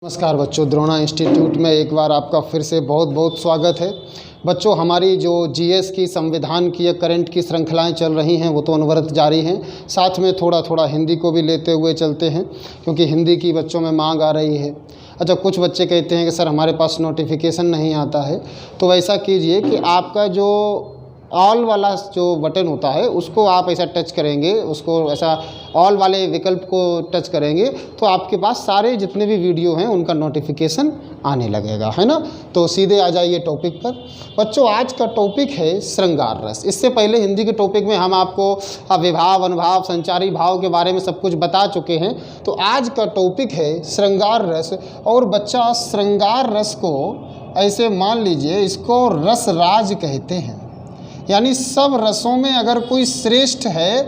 नमस्कार बच्चों, द्रोणा इंस्टीट्यूट में एक बार आपका फिर से बहुत बहुत स्वागत है। बच्चों, हमारी जो जीएस की संविधान की या करंट की श्रृंखलाएं चल रही हैं वो तो अनवरत जारी हैं। साथ में थोड़ा थोड़ा हिंदी को भी लेते हुए चलते हैं क्योंकि हिंदी की बच्चों में मांग आ रही है। अच्छा, कुछ बच्चे कहते हैं कि सर हमारे पास नोटिफिकेशन नहीं आता है, तो ऐसा कीजिए कि आपका जो ऑल वाला जो बटन होता है उसको आप ऐसा टच करेंगे, उसको ऐसा ऑल वाले विकल्प को टच करेंगे तो आपके पास सारे जितने भी वीडियो हैं उनका नोटिफिकेशन आने लगेगा, है ना। तो सीधे आ जाइए टॉपिक पर। बच्चों, आज का टॉपिक है श्रृंगार रस। इससे पहले हिंदी के टॉपिक में हम आपको विभाव, अनुभाव, संचारी भाव के बारे में सब कुछ बता चुके हैं। तो आज का टॉपिक है श्रृंगार रस। और बच्चा, श्रृंगार रस को ऐसे मान लीजिए, इसको रस राज कहते हैं। यानी सब रसों में अगर कोई श्रेष्ठ है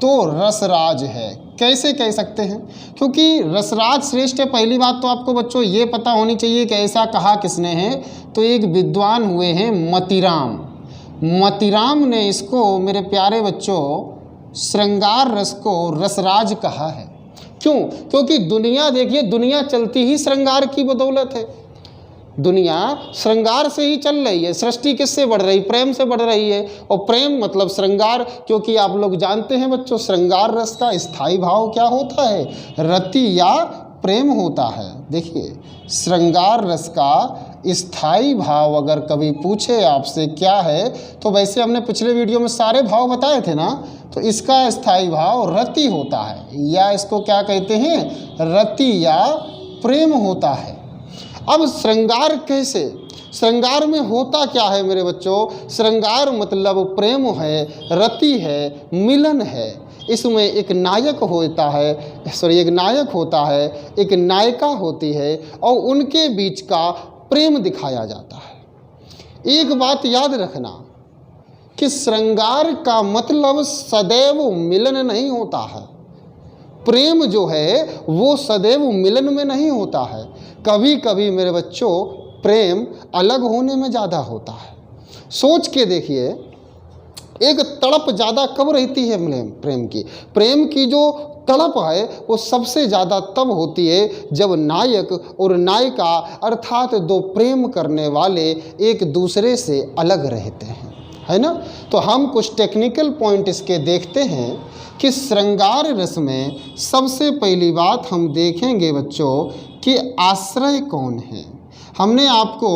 तो रसराज है। कैसे कह सकते हैं? क्योंकि रसराज श्रेष्ठ है। पहली बात तो आपको बच्चों ये पता होनी चाहिए कि ऐसा कहा किसने है। तो एक विद्वान हुए हैं मतीराम। मतीराम ने इसको, मेरे प्यारे बच्चों, श्रृंगार रस को रसराज कहा है। क्यों? क्योंकि दुनिया देखिए, दुनिया चलती ही श्रृंगार की बदौलत है। दुनिया श्रृंगार से ही चल रही है। सृष्टि किससे बढ़ रही? प्रेम से बढ़ रही है। और प्रेम मतलब श्रृंगार, क्योंकि आप लोग जानते हैं बच्चों, श्रृंगार रस का स्थायी भाव क्या होता है? रति या प्रेम होता है। देखिए, श्रृंगार रस का स्थायी भाव अगर कभी पूछे आपसे क्या है, तो वैसे हमने पिछले वीडियो में सारे भाव बताए थे ना। तो इसका स्थायी भाव रति होता है, या इसको क्या कहते हैं? रति या प्रेम होता है। अब श्रृंगार कैसे? श्रृंगार में होता क्या है मेरे बच्चों? श्रृंगार मतलब प्रेम है, रति है, मिलन है। इसमें एक नायक होता है, एक नायक होता है, एक नायिका होती है, और उनके बीच का प्रेम दिखाया जाता है। एक बात याद रखना कि श्रृंगार का मतलब सदैव मिलन नहीं होता है। प्रेम जो है वो सदैव मिलन में नहीं होता है। कभी कभी मेरे बच्चों प्रेम अलग होने में ज़्यादा होता है। सोच के देखिए, एक तड़प ज़्यादा कब रहती है प्रेम की? प्रेम की जो तड़प है वो सबसे ज़्यादा तब होती है जब नायक और नायिका अर्थात दो प्रेम करने वाले एक दूसरे से अलग रहते हैं, है ना। तो हम कुछ टेक्निकल पॉइंट इसके देखते हैं कि श्रृंगार रस में सबसे पहली बात हम देखेंगे बच्चों कि आश्रय कौन है। हमने आपको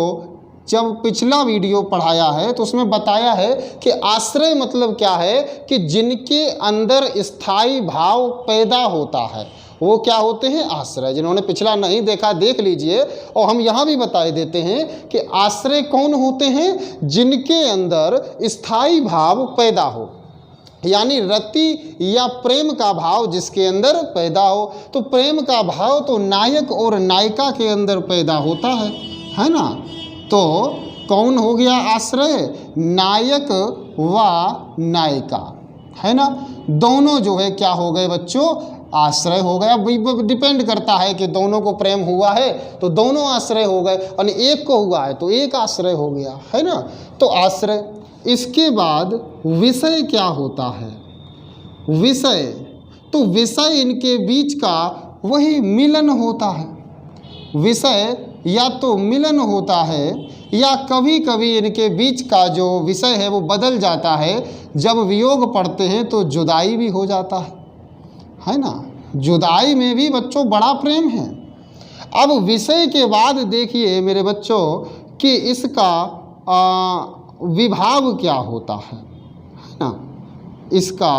जब पिछला वीडियो पढ़ाया है तो उसमें बताया है कि आश्रय मतलब क्या है, कि जिनके अंदर स्थायी भाव पैदा होता है वो क्या होते हैं? आश्रय। जिन्होंने पिछला नहीं देखा देख लीजिए। और हम यहाँ भी बता देते हैं कि आश्रय कौन होते हैं? जिनके अंदर स्थायी भाव पैदा हो, यानी रति या प्रेम का भाव जिसके अंदर पैदा हो। तो प्रेम का भाव तो नायक और नायिका के अंदर पैदा होता है ना। तो कौन हो गया आश्रय? नायक व नायिका, है ना। दोनों जो है क्या हो गए बच्चों? आश्रय हो गया। डिपेंड करता है कि दोनों को प्रेम हुआ है तो दोनों आश्रय हो गए, और एक को हुआ है तो एक आश्रय हो गया, है ना। तो आश्रय। इसके बाद विषय क्या होता है? विषय, तो विषय इनके बीच का वही मिलन होता है। विषय या तो मिलन होता है, या कभी कभी इनके बीच का जो विषय है वो बदल जाता है। जब वियोग पड़ते हैं तो जुदाई भी हो जाता है ना। जुदाई में भी बच्चों बड़ा प्रेम है। अब विषय के बाद देखिए मेरे बच्चों कि इसका विभाव क्या होता है ना। इसका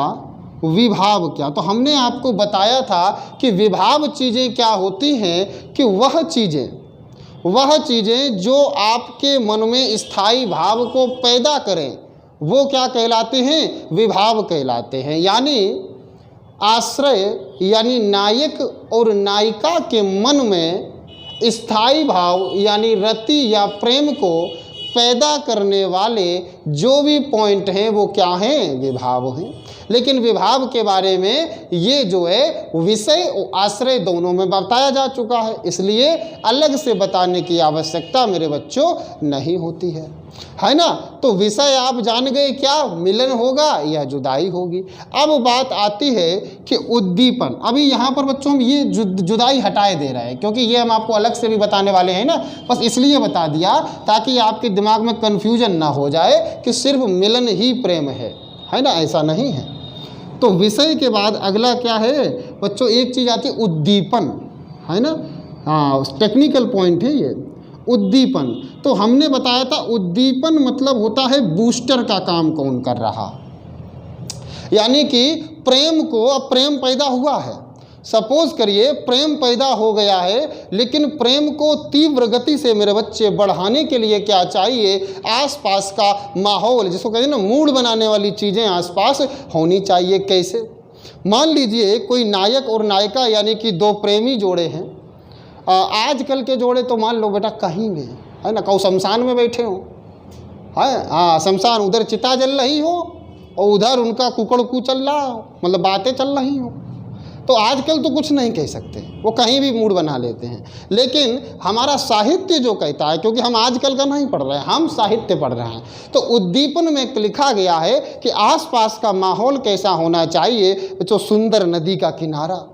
विभाव क्या? तो हमने आपको बताया था कि विभाव चीज़ें क्या होती हैं, कि वह चीज़ें जो आपके मन में स्थायी भाव को पैदा करें वो क्या कहलाते हैं? विभाव कहलाते हैं। यानी आश्रय यानी नायक और नायिका के मन में स्थायी भाव यानी रति या प्रेम को पैदा करने वाले जो भी पॉइंट हैं वो क्या हैं, विभाव हैं। लेकिन विभाव के बारे में ये जो है विषय और आश्रय दोनों में बताया जा चुका है, इसलिए अलग से बताने की आवश्यकता मेरे बच्चों नहीं होती है ना। तो विषय आप जान गए, क्या मिलन होगा या जुदाई होगी। अब बात आती है कि उद्दीपन। अभी यहाँ पर बच्चों हम ये जुदाई हटाए दे रहे हैं, क्योंकि ये हम आपको अलग से भी बताने वाले हैं ना, बस इसलिए बता दिया ताकि आपके दिमाग में कन्फ्यूजन ना हो जाए कि सिर्फ मिलन ही प्रेम है ना, ऐसा नहीं है। तो विषय के बाद अगला क्या है बच्चों, एक चीज़ आती है उद्दीपन, है ना। हाँ, टेक्निकल पॉइंट है ये उद्दीपन। तो हमने बताया था उद्दीपन मतलब होता है बूस्टर का काम कौन कर रहा, यानी कि प्रेम को, अब प्रेम पैदा हुआ है, सपोज करिए प्रेम पैदा हो गया है, लेकिन प्रेम को तीव्र गति से मेरे बच्चे बढ़ाने के लिए क्या चाहिए, आसपास का माहौल, जिसको कहते हैं ना मूड बनाने वाली चीज़ें आसपास होनी चाहिए। कैसे, मान लीजिए कोई नायक और नायिका यानी कि दो प्रेमी जोड़े हैं। आजकल के जोड़े तो मान लो बेटा कहीं भी है ना, कहूँ शमशान में बैठे हो, है हाँ, शमशान उधर चिता जल रही हो और उधर उनका कुकड़कू चल रहा हो, मतलब बातें चल रही हो। तो आजकल तो कुछ नहीं कह सकते, वो कहीं भी मूड बना लेते हैं। लेकिन हमारा साहित्य जो कहता है, क्योंकि हम आजकल का नहीं पढ़ रहे हैं, हम साहित्य पढ़ रहे हैं, तो उद्दीपन में लिखा गया है कि आसपास का माहौल कैसा होना चाहिए, जो सुंदर नदी का किनारा,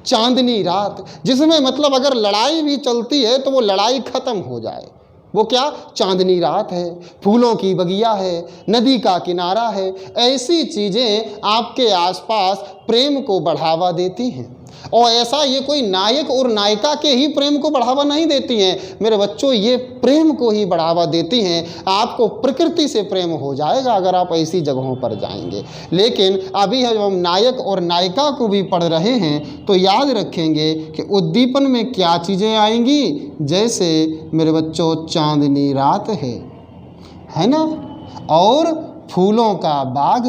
चांदनी रात, जिसमें मतलब अगर लड़ाई भी चलती है तो वो लड़ाई खत्म हो जाए, वो क्या, चांदनी रात है, फूलों की बगिया है, नदी का किनारा है। ऐसी चीज़ें आपके आसपास प्रेम को बढ़ावा देती हैं। और ऐसा ये कोई नायक और नायिका के ही प्रेम को बढ़ावा नहीं देती हैं मेरे बच्चों, ये प्रेम को ही बढ़ावा देती हैं। आपको प्रकृति से प्रेम हो जाएगा अगर आप ऐसी जगहों पर जाएंगे। लेकिन अभी जब हम नायक और नायिका को भी पढ़ रहे हैं तो याद रखेंगे कि उद्दीपन में क्या चीज़ें आएंगी, जैसे मेरे बच्चों चांदनी रात है ना, और फूलों का बाग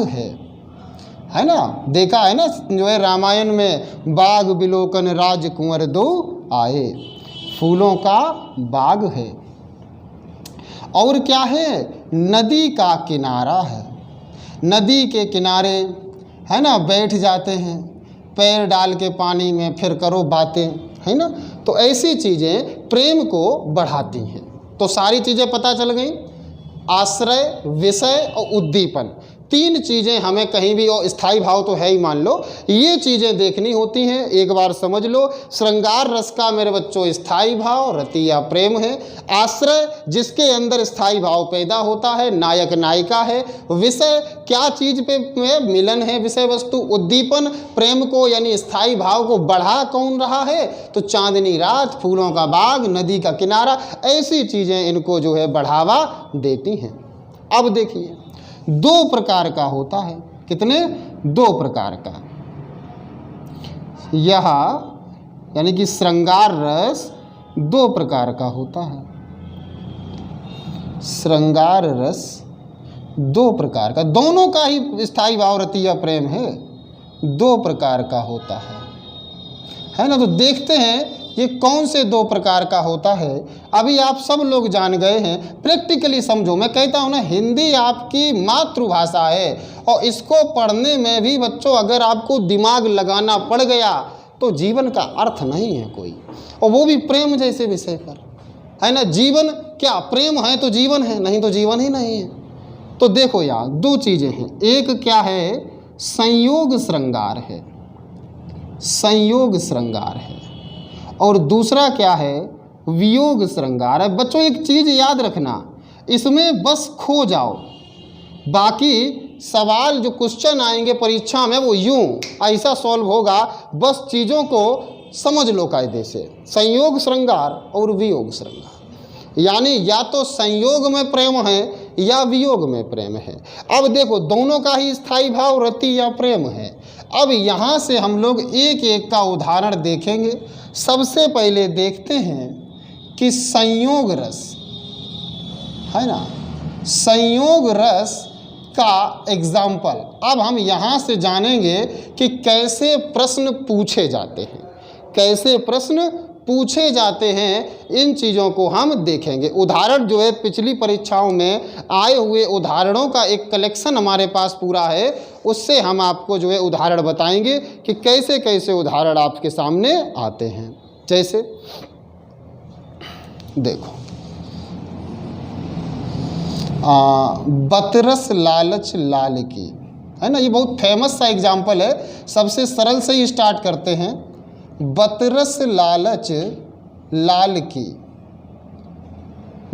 है ना। देखा है ना जो है रामायण में, बाग बिलोकन राजकुंवर दो आए, फूलों का बाग है। और क्या है, नदी का किनारा है, नदी के किनारे है ना बैठ जाते हैं, पैर डाल के पानी में फिर करो बातें, है ना। तो ऐसी चीज़ें प्रेम को बढ़ाती हैं। तो सारी चीज़ें पता चल गई, आश्रय, विषय और उद्दीपन, तीन चीज़ें हमें कहीं भी, और स्थायी भाव तो है ही मान लो, ये चीज़ें देखनी होती हैं। एक बार समझ लो, श्रृंगार रस का मेरे बच्चों स्थायी भाव रति या प्रेम है, आश्रय जिसके अंदर स्थायी भाव पैदा होता है, नायक नायिका है, विषय क्या चीज़ पे मिलन है, विषय वस्तु, उद्दीपन प्रेम को यानी स्थायी भाव को बढ़ा कौन रहा है, तो चांदनी रात, फूलों का बाग, नदी का किनारा, ऐसी चीज़ें इनको जो है बढ़ावा देती हैं। अब देखिए दो प्रकार का होता है, कितने, दो प्रकार का, यह यानी कि श्रृंगार रस दो प्रकार का होता है। श्रृंगार रस दो प्रकार का, दोनों का ही स्थायी भाव रति या प्रेम है, दो प्रकार का होता है ना। तो देखते हैं ये कौन से दो प्रकार का होता है। अभी आप सब लोग जान गए हैं, प्रैक्टिकली समझो। मैं कहता हूँ ना, हिंदी आपकी मातृभाषा है और इसको पढ़ने में भी बच्चों अगर आपको दिमाग लगाना पड़ गया तो जीवन का अर्थ नहीं है कोई, और वो भी प्रेम जैसे विषय पर, है ना। जीवन क्या, प्रेम है तो जीवन है, नहीं तो जीवन ही नहीं है। तो देखो यार दो चीज़ें हैं, एक क्या है, संयोग श्रृंगार है, संयोग श्रृंगार है, और दूसरा क्या है, वियोग श्रृंगार है। बच्चों एक चीज़ याद रखना, इसमें बस खो जाओ, बाकी सवाल जो क्वेश्चन आएंगे परीक्षा में वो यूं ऐसा सॉल्व होगा, बस चीज़ों को समझ लो कायदे से। संयोग श्रृंगार और वियोग श्रृंगार, यानी या तो संयोग में प्रेम है या वियोग में प्रेम है। अब देखो दोनों का ही स्थायी भाव रति या प्रेम है। अब यहाँ से हम लोग एक एक का उदाहरण देखेंगे। सबसे पहले देखते हैं कि संयोग रस है ना, संयोग रस का एग्जाम्पल। अब हम यहाँ से जानेंगे कि कैसे प्रश्न पूछे जाते हैं, कैसे प्रश्न पूछे जाते हैं, इन चीज़ों को हम देखेंगे। उदाहरण जो है पिछली परीक्षाओं में आए हुए उदाहरणों का एक कलेक्शन हमारे पास पूरा है, उससे हम आपको जो है उदाहरण बताएंगे कि कैसे कैसे उदाहरण आपके सामने आते हैं। जैसे देखो, बतरस लालच लाल की, है ना, ये बहुत फेमस सा एग्जाम्पल है। सबसे सरल से ही स्टार्ट करते हैं। बतरस लालच लाल की,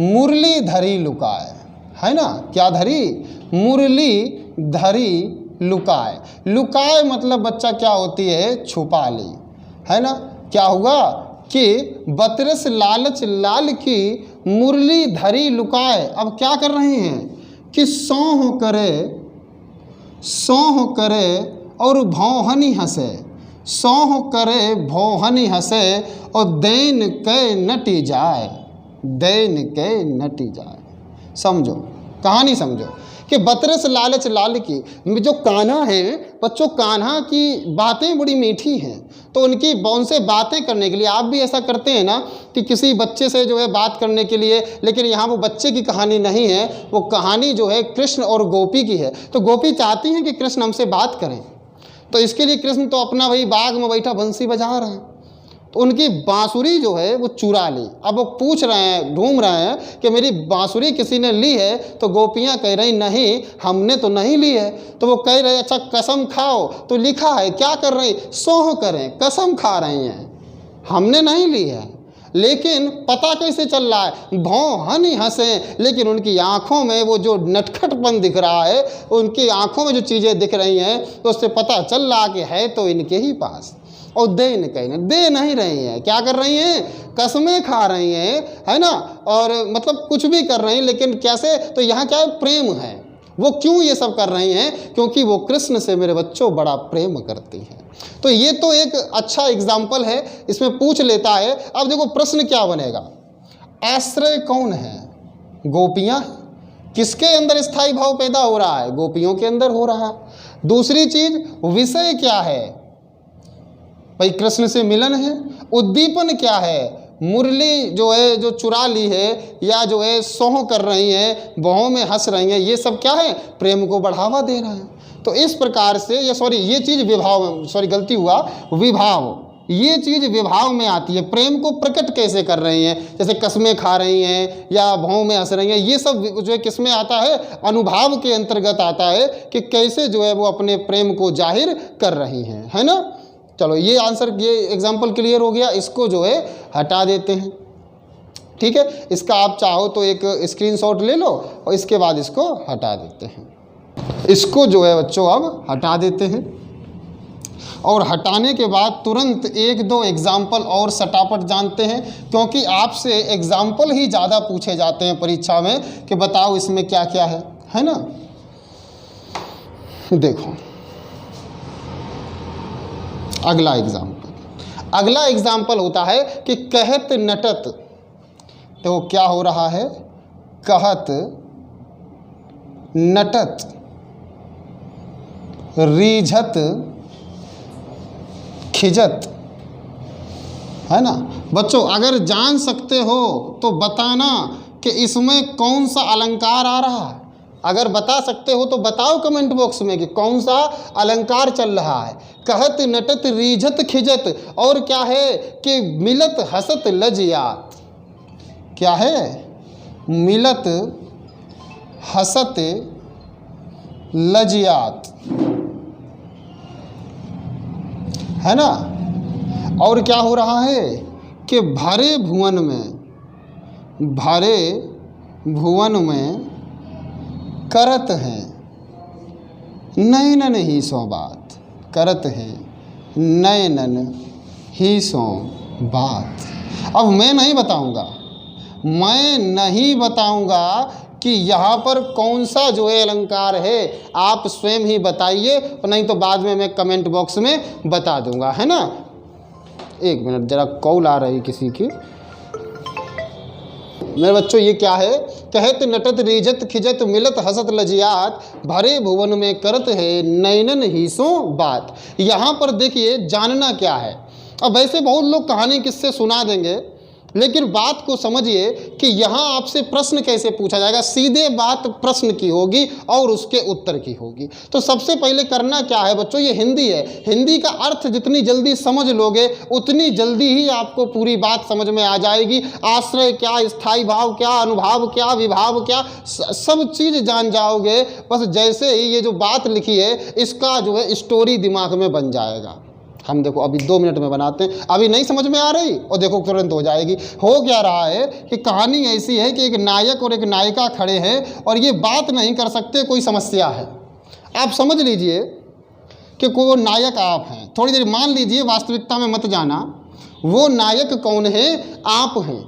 मुरली धरी लुकाए, है ना, क्या धरी, मुरली धरी लुकाए। लुकाए मतलब बच्चा क्या होती है, छुपा ली, है ना। क्या हुआ कि बतरस लालच लाल की, मुरली धरी लुकाए। अब क्या कर रहे हैं कि सौंह करे और भौहनी हंसे, सौंह करे भौहनी हंसे और दैन के नटी जाए, दैन के नटी जाए। समझो कहानी, समझो कि बतरस लालच लाल की, जो कान्हा है बच्चों, कान्हा की बातें बड़ी मीठी हैं, तो उनसे बातें करने के लिए आप भी ऐसा करते हैं ना कि किसी बच्चे से जो है बात करने के लिए, लेकिन यहाँ वो बच्चे की कहानी नहीं है, वो कहानी जो है कृष्ण और गोपी की है। तो गोपी चाहती हैं कि कृष्ण हमसे बात करें, तो इसके लिए कृष्ण तो अपना वही बाग में बैठा बंसी बजा रहे हैं, तो उनकी बांसुरी जो है वो चुरा ली। अब वो पूछ रहे हैं, ढूंढ रहे हैं कि मेरी बांसुरी किसी ने ली है, तो गोपियाँ कह रही नहीं, हमने तो नहीं ली है। तो वो कह रहे अच्छा कसम खाओ, तो लिखा है क्या कर रही, सोह करें, कसम खा रही हैं, हमने नहीं ली है। लेकिन पता कैसे चल रहा है, भौहनी हंसे, लेकिन उनकी आंखों में वो जो नटखटपन दिख रहा है, उनकी आंखों में जो चीज़ें दिख रही हैं, तो उससे पता चल रहा कि है तो इनके ही पास। और दे नहीं रही हैं, क्या कर रही हैं, कसमें खा रही हैं, है ना, और मतलब कुछ भी कर रही हैं, लेकिन कैसे, तो यहाँ क्या है, प्रेम है। वो क्यों ये सब कर रही हैं, क्योंकि वो कृष्ण से मेरे बच्चों बड़ा प्रेम करती हैं। तो ये तो एक अच्छा एग्जाम्पल है, इसमें पूछ लेता है। अब देखो प्रश्न क्या बनेगा, आश्रय कौन है, गोपियाँ। किसके अंदर स्थायी भाव पैदा हो रहा है, गोपियों के अंदर हो रहा है। दूसरी चीज, विषय क्या है, भाई कृष्ण से मिलन है। उद्दीपन क्या है, मुरली जो है जो चुरा ली है, या जो है सोह कर रही हैं, बहों में हंस रही हैं, ये सब क्या है, प्रेम को बढ़ावा दे रहे हैं। तो इस प्रकार से ये चीज़ विभाव, गलती हुआ, विभाव, ये चीज़ विभाव में आती है। प्रेम को प्रकट कैसे कर रही हैं, जैसे कसमें खा रही हैं या भौं में हंस रही हैं, ये सब जो है किस में आता है, अनुभाव के अंतर्गत आता है कि कैसे जो है वो अपने प्रेम को जाहिर कर रही हैं, है ना। चलो ये आंसर, ये एग्जाम्पल क्लियर हो गया, इसको जो है हटा देते हैं। ठीक है, इसका आप चाहो तो एक स्क्रीनशॉट ले लो और इसके बाद इसको हटा देते हैं। इसको जो है बच्चों अब हटा देते हैं, और हटाने के बाद तुरंत एक दो एग्जाम्पल और सटापट जानते हैं, क्योंकि आपसे एग्जाम्पल ही ज़्यादा पूछे जाते हैं परीक्षा में कि बताओ इसमें क्या क्या है ना। देखो अगला एग्जाम्पल होता है कि कहत नटत। तो क्या हो रहा है, कहत नटत रीझत खिजत, है ना। बच्चों अगर जान सकते हो तो बताना कि इसमें कौन सा अलंकार आ रहा है। अगर बता सकते हो तो बताओ कमेंट बॉक्स में कि कौन सा अलंकार चल रहा है। कहत नटत रीझत खिजत, और क्या है कि मिलत हसत लजियात। क्या है, मिलत हसत लजियात, है ना। और क्या हो रहा है कि भरे भुवन में करत हैं नयनन ही सो बात, करत हैं नयनन ही सो बात। अब मैं नहीं बताऊंगा कि यहाँ पर कौन सा जो है अलंकार है, आप स्वयं ही बताइए, नहीं तो बाद में मैं कमेंट बॉक्स में बता दूंगा, है ना। एक मिनट, जरा कॉल आ रही किसी की। मेरे बच्चों ये क्या है, कहत नटत रीझत खिजत मिलत हसत लजियात, भरे भुवन में करत है नयनन ही सो बात। यहाँ पर देखिए जानना क्या है अब वैसे बहुत लोग कहानी किस्से सुना देंगे, लेकिन बात को समझिए कि यहाँ आपसे प्रश्न कैसे पूछा जाएगा। सीधे बात प्रश्न की होगी और उसके उत्तर की होगी। तो सबसे पहले करना क्या है बच्चों, ये हिंदी है, हिंदी का अर्थ जितनी जल्दी समझ लोगे उतनी जल्दी ही आपको पूरी बात समझ में आ जाएगी। आश्रय क्या, स्थायी भाव क्या, अनुभाव क्या, विभाव क्या, सब चीज़ जान जाओगे। बस जैसे ही ये जो बात लिखी है इसका जो है स्टोरी दिमाग में बन जाएगा। हम देखो अभी 2 मिनट में बनाते हैं, अभी नहीं समझ में आ रही और देखो तुरंत हो जाएगी। हो क्या रहा है कि कहानी ऐसी है कि एक नायक और एक नायिका खड़े हैं और ये बात नहीं कर सकते, कोई समस्या है। आप समझ लीजिए कि वो नायक आप हैं, थोड़ी देर मान लीजिए, वास्तविकता में मत जाना, वो नायक कौन है, आप हैं।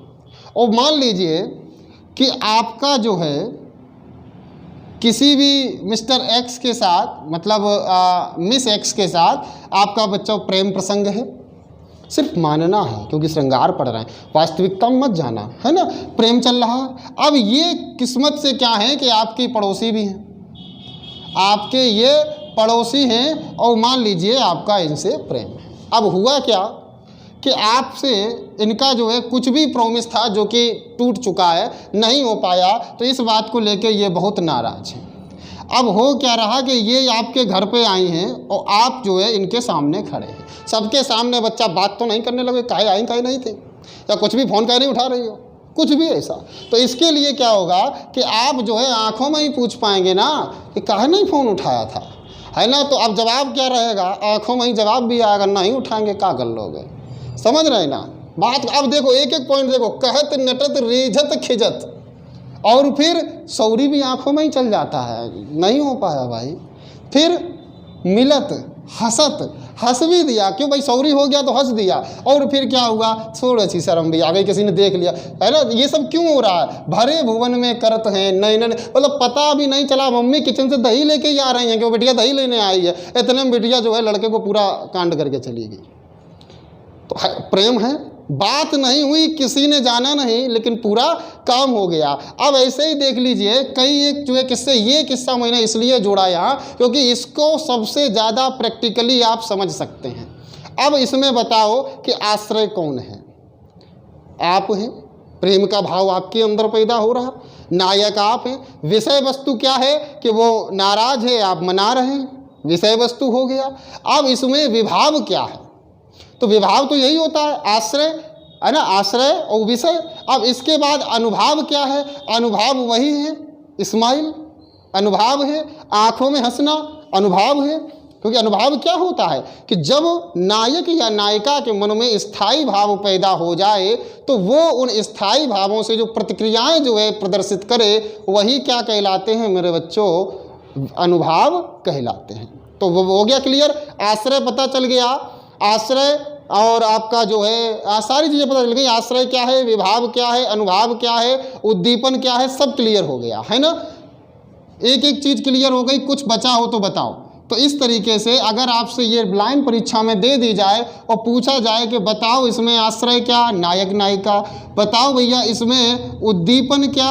और मान लीजिए कि आपका जो है किसी भी मिस्टर एक्स के साथ, मतलब मिस एक्स के साथ आपका बच्चा प्रेम प्रसंग है। सिर्फ मानना है क्योंकि श्रृंगार पढ़ रहे हैं, वास्तविकता में मत जाना, है ना। प्रेम चल रहा है। अब ये किस्मत से क्या है कि आपकी पड़ोसी भी हैं, आपके ये पड़ोसी हैं और मान लीजिए आपका इनसे प्रेम है। अब हुआ क्या कि आपसे इनका जो है कुछ भी प्रॉमिस था जो कि टूट चुका है, नहीं हो पाया, तो इस बात को लेके ये बहुत नाराज़ हैं। अब हो क्या रहा कि ये आपके घर पे आई हैं और आप जो है इनके सामने खड़े हैं, सबके सामने। बच्चा बात तो नहीं करने लगे, काहे आई काहे नहीं थे, या कुछ भी फ़ोन काहे नहीं उठा रही हो, कुछ भी ऐसा। तो इसके लिए क्या होगा कि आप जो है आँखों में ही पूछ पाएंगे ना कि काहे नहीं फ़ोन उठाया था, है ना। तो अब जवाब क्या रहेगा, आँखों में ही जवाब भी आएगा, नहीं उठाएंगे क्या कर लोगे, समझ रहे ना बात। अब देखो एक एक पॉइंट देखो, कहत नटत रीझत खिजत, और फिर सौरी भी आंखों में ही चल जाता है, नहीं हो पाया भाई। फिर मिलत हंसत, हंस भी दिया, क्यों भाई सौरी हो गया तो हंस दिया। और फिर क्या हुआ, थोड़ी सी शर्म भी आ गई, किसी ने देख लिया, है ना। ये सब क्यों हो रहा है, भरे भुवन में करत हैं नैनन, मतलब पता भी नहीं चला मम्मी किचन से दही लेके ही आ रही हैं कि वो बिटिया दही लेने आई है, इतने में बिटिया जो है लड़के को पूरा कांड करके चली गई। तो प्रेम है, बात नहीं हुई, किसी ने जाना नहीं, लेकिन पूरा काम हो गया। अब ऐसे ही देख लीजिए कई एक जो है किस्से, ये किस्सा मैंने इसलिए जोड़ा यहाँ क्योंकि इसको सबसे ज़्यादा प्रैक्टिकली आप समझ सकते हैं। अब इसमें बताओ कि आश्रय कौन है, आप हैं, प्रेम का भाव आपके अंदर पैदा हो रहा, नायक आप हैं। विषय वस्तु क्या है कि वो नाराज है, आप मना रहे हैं, विषय वस्तु हो गया। अब इसमें विभाव क्या है, तो विभाव तो यही होता है, आश्रय, है ना, आश्रय और विषय। अब इसके बाद अनुभाव क्या है, अनुभाव वही है इस्माइल, अनुभाव है, आँखों में हंसना अनुभाव है। क्योंकि अनुभाव क्या होता है कि जब नायक या नायिका के मन में स्थायी भाव पैदा हो जाए तो वो उन स्थायी भावों से जो प्रतिक्रियाएं जो है प्रदर्शित करे, वही क्या कहलाते हैं मेरे बच्चों, अनुभाव कहलाते हैं। तो वो हो गया क्लियर, आश्रय पता चल गया, आश्रय और आपका जो है सारी चीज़ें पता चल गई, आश्रय क्या है, विभाव क्या है, अनुभाव क्या है, उद्दीपन क्या है, सब क्लियर हो गया, है ना। एक एक चीज़ क्लियर हो गई, कुछ बचा हो तो बताओ। तो इस तरीके से अगर आपसे ये ब्लाइंड परीक्षा में दे दी जाए और पूछा जाए कि बताओ इसमें आश्रय क्या, नायक नायिका, बताओ भैया इसमें उद्दीपन क्या।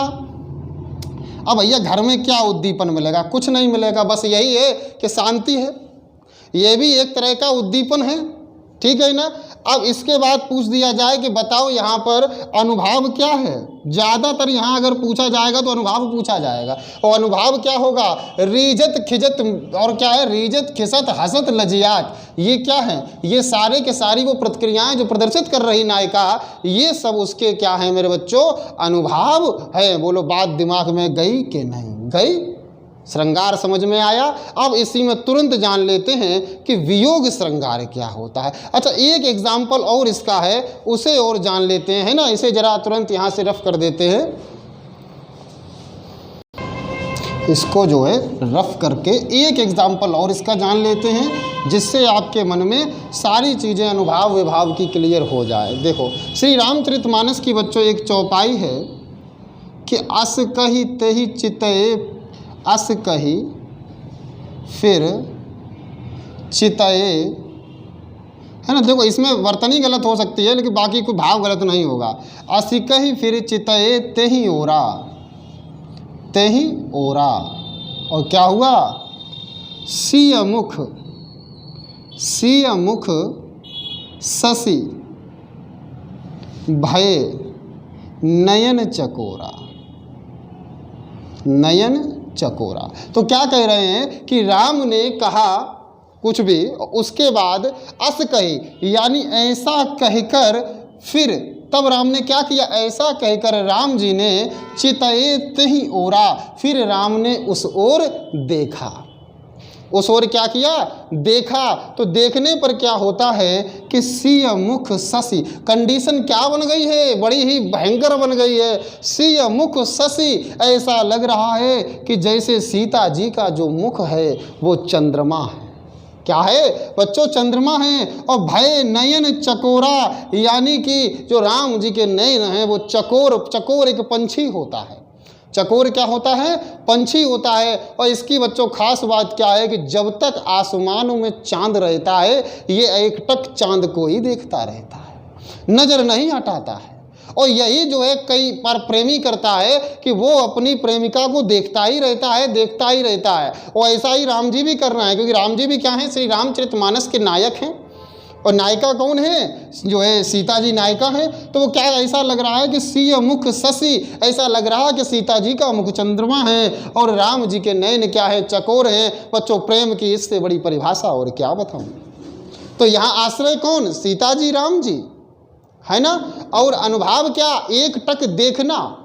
अब भैया घर में क्या उद्दीपन मिलेगा, कुछ नहीं मिलेगा, बस यही है कि शांति है, ये भी एक तरह का उद्दीपन है, ठीक है ना। अब इसके बाद पूछ दिया जाए कि बताओ यहाँ पर अनुभाव क्या है, ज़्यादातर यहाँ अगर पूछा जाएगा तो अनुभाव पूछा जाएगा। और अनुभाव क्या होगा, रीजत खिजत, और क्या है, रीजत खिसत हसत लजियात, ये क्या है, ये सारे के सारी वो प्रतिक्रियाएं जो प्रदर्शित कर रही नायिका, ये सब उसके क्या है मेरे बच्चों, अनुभाव है। बोलो बात दिमाग में गई कि नहीं गई, श्रृंगार समझ में आया। अब इसी में तुरंत जान लेते हैं कि वियोग श्रृंगार क्या होता है। अच्छा एक एग्जाम्पल और इसका है, उसे और जान लेते हैं, है ना। इसे जरा तुरंत यहाँ से रफ कर देते हैं, इसको जो है रफ करके एक एग्जाम्पल और इसका जान लेते हैं, जिससे आपके मन में सारी चीज़ें अनुभाव विभाव की क्लियर हो जाए। देखो श्री रामचरितमानस की बच्चों एक चौपाई है कि अस कही तही चितये, अस कही फिर चितये, है ना। देखो इसमें वर्तनी गलत हो सकती है लेकिन बाकी कोई भाव गलत नहीं होगा। अस कही फिर चितये तेहि ओरा, तेहि ओरा, और क्या हुआ, सीय मुख शशि भये नयन चकोरा, नयन चकोरा। तो क्या कह रहे हैं कि राम ने कहा कुछ भी, उसके बाद अस कही, यानी ऐसा कहकर, फिर तब राम ने क्या किया, ऐसा कहकर राम जी ने चितएत ही ओरा, फिर राम ने उस ओर देखा। उस ओर क्या किया, देखा। तो देखने पर क्या होता है कि सिय मुख शशि, कंडीशन क्या बन गई है, बड़ी ही भयंकर बन गई है। सिय मुख शशि, ऐसा लग रहा है कि जैसे सीता जी का जो मुख है वो चंद्रमा है। क्या है बच्चों, चंद्रमा है। और भय नयन चकोरा, यानी कि जो राम जी के नयन हैं वो चकोर, चकोर एक पंछी होता है। चकोर क्या होता है, पंछी होता है। और इसकी बच्चों खास बात क्या है कि जब तक आसमानों में चांद रहता है ये एकटक चांद को ही देखता रहता है, नज़र नहीं हटाता है। और यही जो है कई बार प्रेमी करता है कि वो अपनी प्रेमिका को देखता ही रहता है, देखता ही रहता है। और ऐसा ही राम जी भी करना है, क्योंकि राम जी भी क्या हैं, श्री रामचरितमानस के नायक हैं। और नायिका कौन है, जो है सीता जी नायिका है। तो वो क्या ऐसा लग रहा है कि सिय मुख शशि, ऐसा लग रहा है कि सीता जी का मुख चंद्रमा है और राम जी के नयन क्या है, चकोर हैं। बच्चों प्रेम की इससे बड़ी परिभाषा और क्या बताऊं। तो यहाँ आश्रय कौन, सीता जी राम जी, है ना। और अनुभाव क्या, एक टक देखना,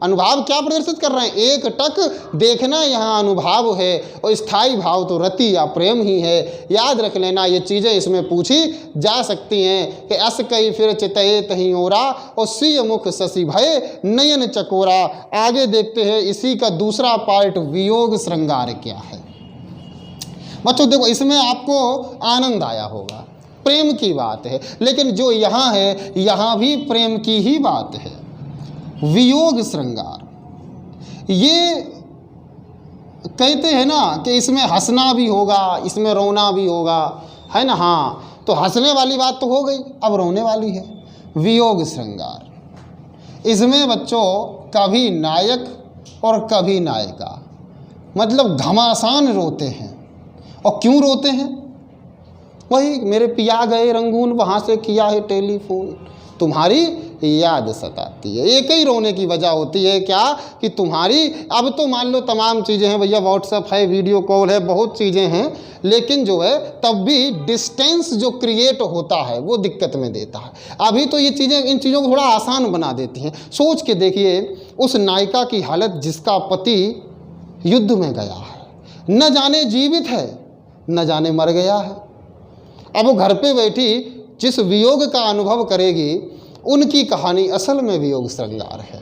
अनुभाव क्या प्रदर्शित कर रहे हैं, एक टक देखना यहाँ अनुभाव है। और स्थायी भाव तो रति या प्रेम ही है। याद रख लेना, ये चीज़ें इसमें पूछी जा सकती हैं कि अस कई फिर चितएत ही ओरा और सिय मुख शशि भय नयन चकोरा। आगे देखते हैं इसी का दूसरा पार्ट, वियोग श्रृंगार क्या है। बच्चों देखो, इसमें आपको आनंद आया होगा, प्रेम की बात है। लेकिन जो यहाँ है यहाँ भी प्रेम की ही बात है। वियोग श्रृंगार, ये कहते हैं ना कि इसमें हंसना भी होगा, इसमें रोना भी होगा, है ना। हाँ, तो हंसने वाली बात तो हो गई, अब रोने वाली है वियोग श्रृंगार। इसमें बच्चों कभी नायक और कभी नायिका, मतलब घमासान रोते हैं। और क्यों रोते हैं, वही मेरे पिया गए रंगून, वहाँ से किया है टेलीफोन, तुम्हारी याद सताती है। एक ही रोने की वजह होती है, क्या कि तुम्हारी, अब तो मान लो तमाम चीज़ें हैं भैया, व्हाट्सएप है, वीडियो कॉल है, बहुत चीज़ें हैं, लेकिन जो है तब भी डिस्टेंस जो क्रिएट होता है वो दिक्कत में देता है। अभी तो ये चीज़ें इन चीज़ों को थोड़ा आसान बना देती हैं। सोच के देखिए उस नायिका की हालत जिसका पति युद्ध में गया है, न जाने जीवित है न जाने मर गया है। अब वो घर पे बैठी जिस वियोग का अनुभव करेगी, उनकी कहानी असल में वियोग श्रृंगार है।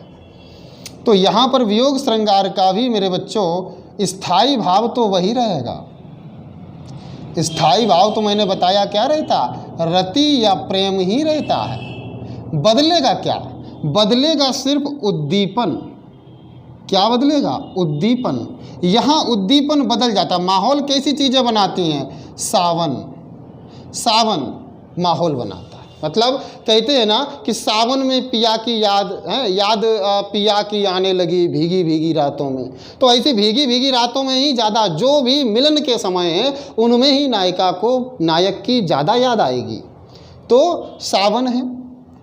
तो यहाँ पर वियोग श्रृंगार का भी मेरे बच्चों स्थायी भाव तो वही रहेगा। स्थायी भाव तो मैंने बताया क्या रहता, रति या प्रेम ही रहता है। बदलेगा क्या, बदलेगा सिर्फ उद्दीपन। क्या बदलेगा, उद्दीपन। यहाँ उद्दीपन बदल जाता। माहौल कैसी चीज़ें बनाती हैं, सावन, सावन माहौल बनाता है। मतलब कहते हैं ना कि सावन में पिया की याद है, याद पिया की आने लगी भीगी भीगी रातों में। तो ऐसी भीगी भीगी रातों में ही ज़्यादा, जो भी मिलन के समय है उनमें ही नायिका को नायक की ज़्यादा याद आएगी। तो सावन है,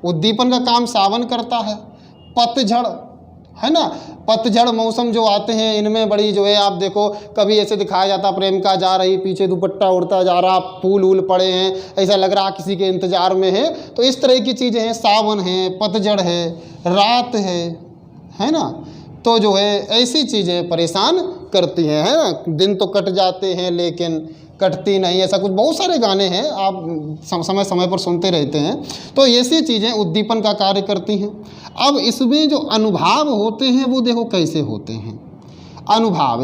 उद्दीपन का काम सावन करता है। पतझड़ है ना, पतझड़ मौसम जो आते हैं इनमें बड़ी जो है, आप देखो कभी ऐसे दिखाया जाता प्रेमिका जा रही, पीछे दुपट्टा उड़ता जा रहा, फूल वूल पड़े हैं, ऐसा लग रहा किसी के इंतज़ार में है। तो इस तरह की चीज़ें हैं, सावन है, पतझड़ है, रात है ना। तो जो है ऐसी चीज़ें परेशान करती हैं, है ना। दिन तो कट जाते हैं लेकिन कटती नहीं, ऐसा कुछ बहुत सारे गाने हैं, आप समय समय पर सुनते रहते हैं। तो ऐसी चीज़ें उद्दीपन का कार्य करती हैं। अब इसमें जो अनुभाव होते हैं वो देखो कैसे होते हैं। अनुभाव